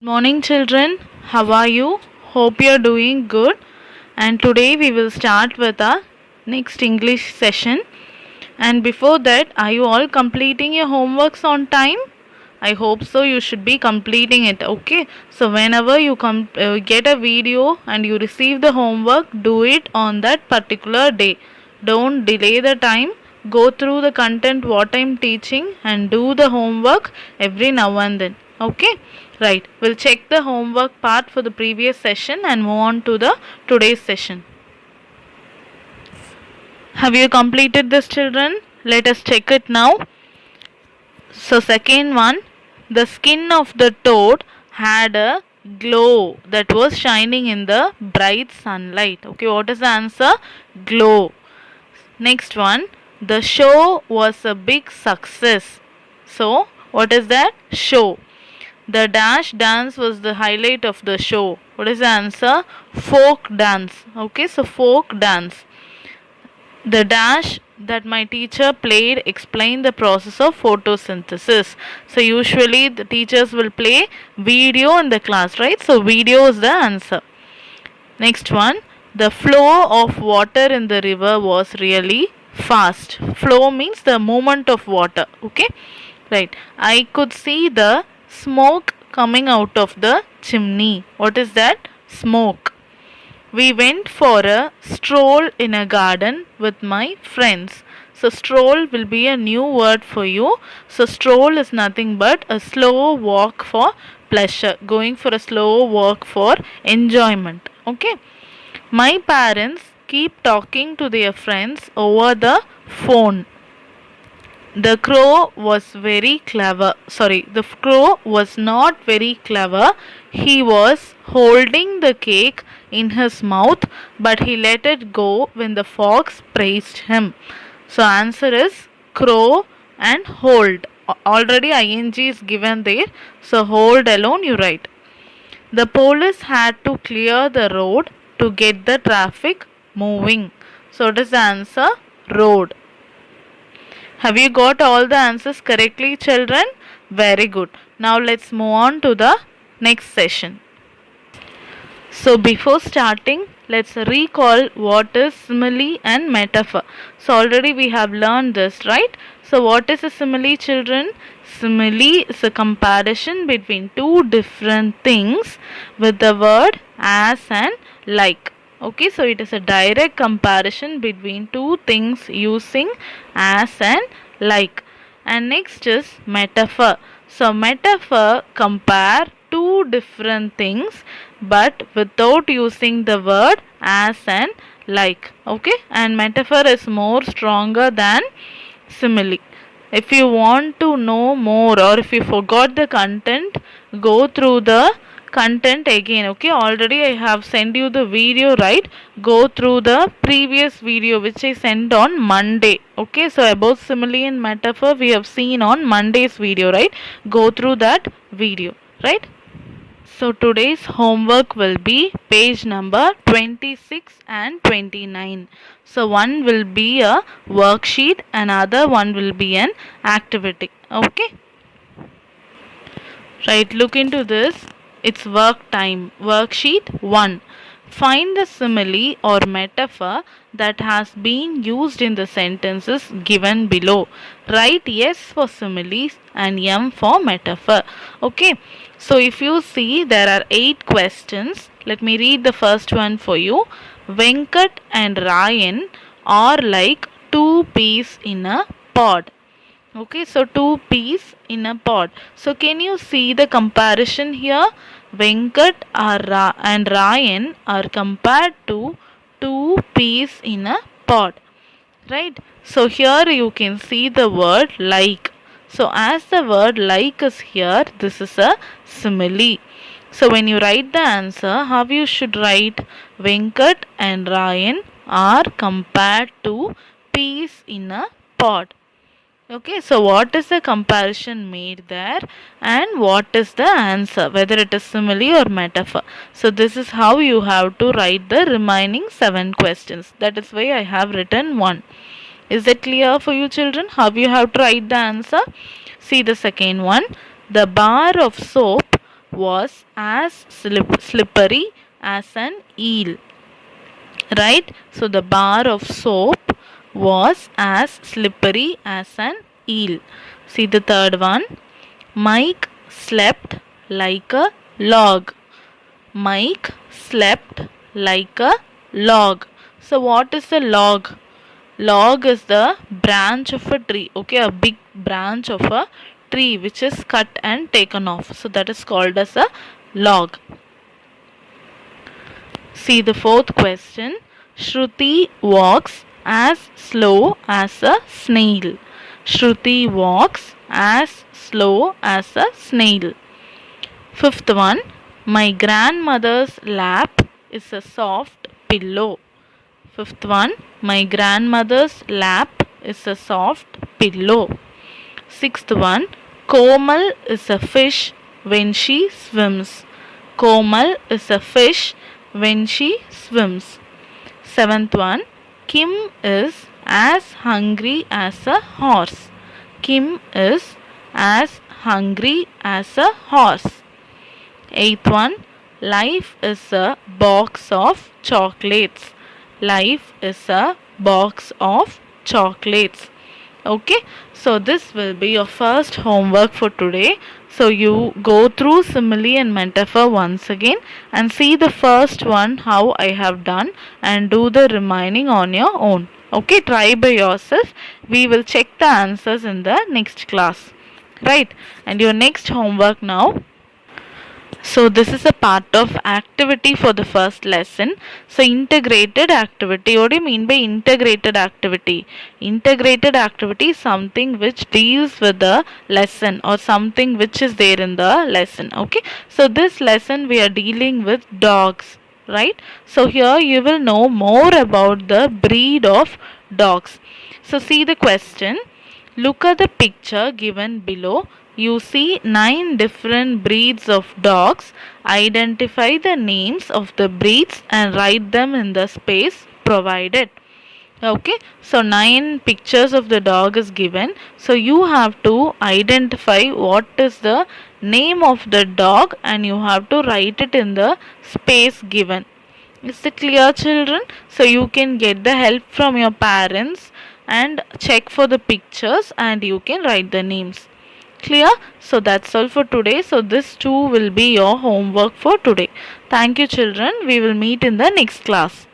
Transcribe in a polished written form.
Morning, children. How are you? Hope you are doing good. And today we will start with our next English session. And before that, are you all completing your homeworks on time? I hope so. You should be completing it. Okay. So whenever you get a video and you receive the homework, do it on that particular day. Don't delay the time. Go through the content what I'm teaching and do the homework every now and then. Okay. Right. We'll check the homework part for the previous session and move on to the today's session. Have you completed this, children? Let us check it now. So second one, the skin of the toad had a glow that was shining in the bright sunlight. Okay, what is the answer? Glow. Next one, the show was a big success. So, what is that? Show. The dash dance was the highlight of the show. What is the answer? Folk dance. Okay, so folk dance. The dash that my teacher played explained the process of photosynthesis. So usually the teachers will play video in the class, right? So video is the answer. Next one, the flow of water in the river was really fast. Flow means the movement of water. Okay, right. I could see the smoke coming out of the chimney. What is that? Smoke. We went for a stroll in a garden with my friends. So stroll will be a new word for you. So stroll is nothing but a slow walk for pleasure. Going for a slow walk for enjoyment. Okay. My parents keep talking to their friends over the phone. The crow was very clever. The crow was not very clever. He was holding the cake in his mouth, but he let it go when the fox praised him. So answer is crow and hold. Already ing is given there. So hold alone you write. The police had to clear the road to get the traffic moving. So what is the answer? Road. Have you got all the answers correctly, children? Very good. Now let's move on to the next session. So before starting, let's recall what is simile and metaphor. So already we have learned this, right? So what is a simile, children? Simile is a comparison between two different things with the word as and like. Okay, so it is a direct comparison between two things using as and like. And next is metaphor. So metaphor compare two different things but without using the word as and like. Okay, and metaphor is more stronger than simile. If you want to know more or if you forgot the content, go through the content again. Okay, already I have sent you the video, right? Go through the previous video which I sent on Monday. Okay, so about simile and metaphor we have seen on Monday's video, right? Go through that video, right? So today's homework will be page number 26 and 29. So one will be a worksheet, another one will be an activity. Okay. Right, look into this. It's work time. Worksheet 1. Find the simile or metaphor that has been used in the sentences given below. Write S for similes and M for metaphor. Okay. So if you see there are 8 questions. Let me read the first one for you. Venkat and Ryan are like two peas in a pod. Okay, so two peas in a pod. So can you see the comparison here? Venkat and Ryan are compared to two peas in a pod. Right? So here you can see the word like. So as the word like is here, this is a simile. So when you write the answer, how you should write? Venkat and Ryan are compared to peas in a pod. Okay, so what is the comparison made there and what is the answer, whether it is simile or metaphor. So this is how you have to write the remaining 7 questions. That is why I have written 1. Is it clear for you, children? How you have to write the answer? See the second one. The bar of soap was as slippery as an eel. Right? So the bar of soap was as slippery as an eel. See the third one. Mike slept like a log. Mike slept like a log. So what is a log? Log is the branch of a tree. Okay, a big branch of a tree which is cut and taken off. So that is called as a log. See the fourth question. Shruti walks as slow as a snail. Shruti walks as slow as a snail. Fifth one. My grandmother's lap is a soft pillow. Fifth one. My grandmother's lap is a soft pillow. Sixth one. Komal is a fish when she swims. Komal is a fish when she swims. Seventh one. Kim is as hungry as a horse. Kim is as hungry as a horse. Eighth one. Life is a box of chocolates. Life is a box of chocolates. Okay, so this will be your first homework for today. So you go through simile and metaphor once again and see the first one how I have done and do the remaining on your own. Okay, try by yourself. We will check the answers in the next class. Right, and your next homework now. So this is a part of activity for the first lesson. So integrated activity. What do you mean by integrated activity? Integrated activity is something which deals with the lesson or something which is there in the lesson. Okay. So this lesson we are dealing with dogs. Right. So here you will know more about the breed of dogs. So see the question. Look at the picture given below. You see 9 different breeds of dogs. Identify the names of the breeds and write them in the space provided. Okay, so 9 pictures of the dog is given. So you have to identify what is the name of the dog and you have to write it in the space given. Is it clear, children? So you can get the help from your parents and check for the pictures and you can write the names. Clear? So that's all for today. So this too will be your homework for today. Thank you, children. We will meet in the next class.